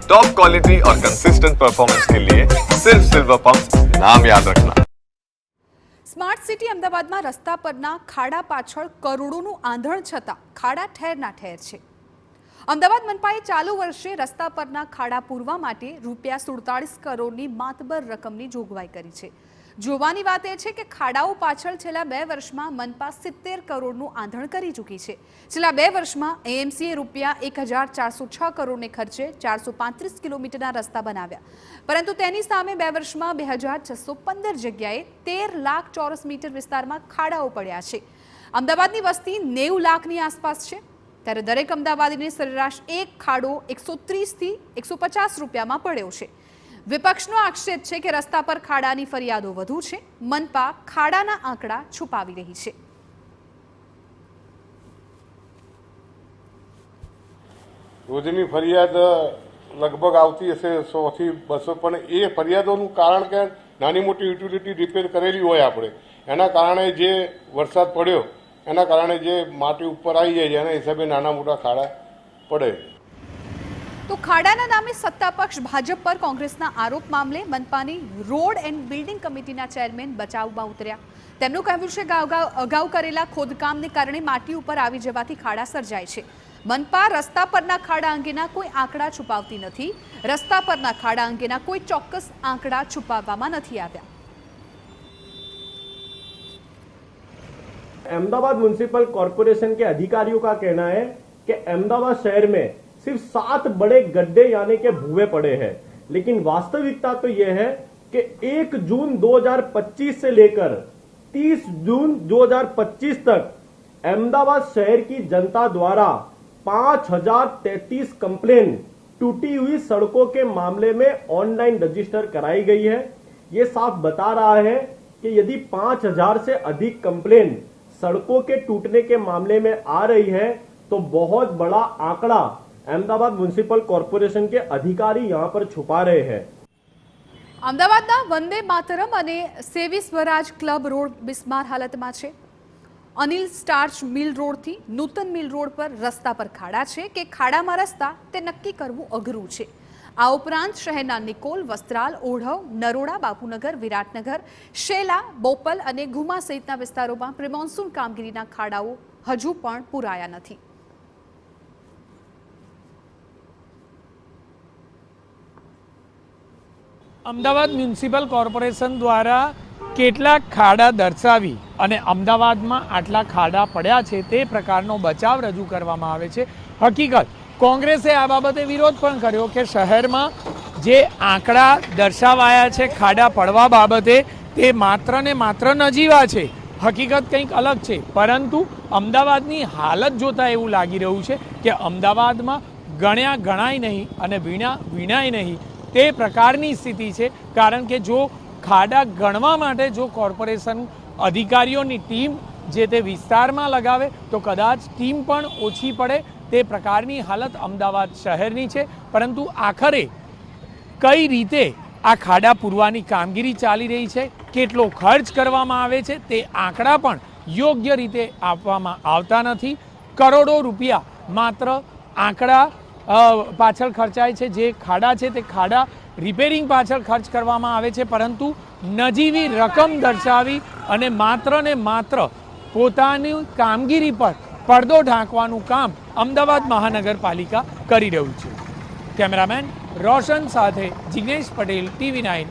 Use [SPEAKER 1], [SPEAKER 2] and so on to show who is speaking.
[SPEAKER 1] Top quality और consistent performance के लिए सिर्फ सिल्वर पंप नाम याद रखना।
[SPEAKER 2] સ્માર્ટ સિટી અમદાવાદમાં રસ્તા પરના ખાડા પાછળ કરોડોનું આંધણ છતાં ખાડા ઠેરના ઠેર છે। અમદાવાદ મનપાએ ચાલુ વર્ષે રસ્તા પરના ખાડા પૂરવા માટે ₹47 કરોડની માતબર રકમની જોગવાઈ કરી છે। જોવાની વાત એ છે કે ખાડાઓ પાછળ છેલ્લા 2 વર્ષમાં મનપા 70 કરોડનું આંધણ કરી ચૂકી છે। છેલ્લા 2 વર્ષમાં એએમસીએ ₹1406 કરોડને ખર્ચે 435 કિલોમીટરના રસ્તા બનાવ્યા, પરંતુ તેની સામે 2 વર્ષમાં 2615 જગ્યાએ 13 લાખ ચોરસ મીટર વિસ્તારમાં ખાડાઓ પડ્યા છે। અમદાવાદની વસ્તી 90 લાખની આસપાસ છે, ત્યારે દરેક અમદાવાદીને સરેરાશ એક ખાડો 130 થી 150 રૂપિયામાં પડ્યો છે। વિપક્ષનો આક્ષેપ છે કે રસ્તા પર ખાડાની ફરિયાદો વધુ છે। મનપા ખાડાના આંકડા છુપાવી રહી છે।
[SPEAKER 3] રોજની ફરિયાદ લગભગ આવતી હશે 100 થી 200, પણ એ ફરિયાદોનું કારણ કે નાની મોટી યુટિલિટી રિપેર કરેલી હોય આપણે, એના કારણે જે વરસાદ પડ્યો એના કારણે જે માટી ઉપર આવી જાય છે એના હિસાબે નાના મોટા ખાડા પડે।
[SPEAKER 2] તો ખાડાના નામે સત્તાપક્ષ ભાજપ પર કોંગ્રેસના આરોપ મામલે મનપાની રોડ એન્ડ બિલ્ડિંગ કમિટીના ચેરમેન બચાવમાં ઉતર્યા। તેમનું કહેવું છે કે અગાઉ કરેલા ખોદકામને કારણે માટી ઉપર આવી જવાથી ખાડા સર્જાય છે। મનપા રસ્તા પરના ખાડા અંગેના કોઈ આંકડા છુપાવતી નથી। રસ્તા પરના ખાડા અંગેના કોઈ ચોક્કસ આંકડા છુપાવવામાં નથી આવ્યા।
[SPEAKER 4] अहमदाबाद म्युनिसिपल कॉरपोरेशन के अधिकारियों का कहना है कि अहमदाबाद शहर में सिर्फ 7 बड़े गड्ढे यानी के भूवे पड़े हैं, लेकिन वास्तविकता तो यह है कि 1 जून 2025 से लेकर 30 जून 2025 तक अहमदाबाद शहर की जनता द्वारा 5033 कंप्लेन टूटी हुई सड़कों के मामले में ऑनलाइन रजिस्टर कराई गई है। ये साफ बता रहा है कि यदि 5000 से अधिक कंप्लेन सड़कों के टूटने के मामले में आ रही है तो बहुत बड़ा आंकड़ा अहमदाबाद म्युनिसिपल कॉर्पोरेशन के अधिकारी यहाँ पर छुपा रहे हैं।
[SPEAKER 2] અમદાવાદના વંદે માતરમ અને સેવી સ્વરાજ ક્લબ રોડ બિસ્માર હાલતમાં છે। અનિલ સ્ટાર્ચ મિલ રોડથી નૂતન મિલ રોડ પર રસ્તા પર ખાડા છે કે ખાડામાં રસ્તા તે નક્કી કરવું અઘરું છે। આ ઉપરાંત શહેરના નિકોલ, વસ્ત્રાલ, ઓઢવ, નરોડા, બાપુનગર, વિરાટનગર, શેલા, બોપલ અને ઘુમા સહિતના વિસ્તારોમાં પ્રિમોન્સૂન કામગીરીના ખાડાઓ હજુ પણ પૂરાયા નથી।
[SPEAKER 5] અમદાવાદ મ્યુનિસિપલ કોર્પોરેશન દ્વારા કેટલાક ખાડા દર્શાવી અને અમદાવાદમાં આટલા ખાડા પડ્યા છે તે પ્રકારનો બચાવ રજૂ કરવામાં આવે છે। હકીકત કોંગ્રેસે આ બાબતે વિરોધ પણ કર્યો કે શહેરમાં જે આંકડા દર્શાવાયા છે ખાડા પડવા બાબતે તે માત્ર ને માત્ર નજીવા છે, હકીકત કંઈક અલગ છે। પરંતુ અમદાવાદની હાલત જોતા એવું લાગી રહ્યું છે કે અમદાવાદમાં ગણાય નહીં અને વીણાય નહીં તે પ્રકારની સ્થિતિ છે। કારણ કે જો ખાડા ગણવા માટે જો કોર્પોરેશન અધિકારીઓની ટીમ જે તે વિસ્તારમાં લગાવે તો કદાચ ટીમ પણ ઓછી પડે, તે પ્રકારની હાલત અમદાવાદ શહેરની છે। પરંતુ આખરે કઈ રીતે આ ખાડા પૂરવાની કામગીરી ચાલી રહી છે, કેટલો ખર્ચ કરવામાં આવે છે તે આંકડા પણ યોગ્ય રીતે આપવામાં આવતા નથી। કરોડો રૂપિયા માત્ર આંકડા પાછળ ખર્ચાય છે। જે ખાડા છે તે ખાડા રિપેરિંગ પાછળ ખર્ચ કરવામાં આવે છે, પરંતુ નજીવી રકમ દર્શાવી અને માત્ર પોતાની કામગીરી પર પડદો ઢાંકવાનું કામ અમદાવાદ મહાનગરપાલિકા કરી રહ્યું છે। કેમેરામેન રોશન સાથે જિગ્નેશ પટેલ, TV9।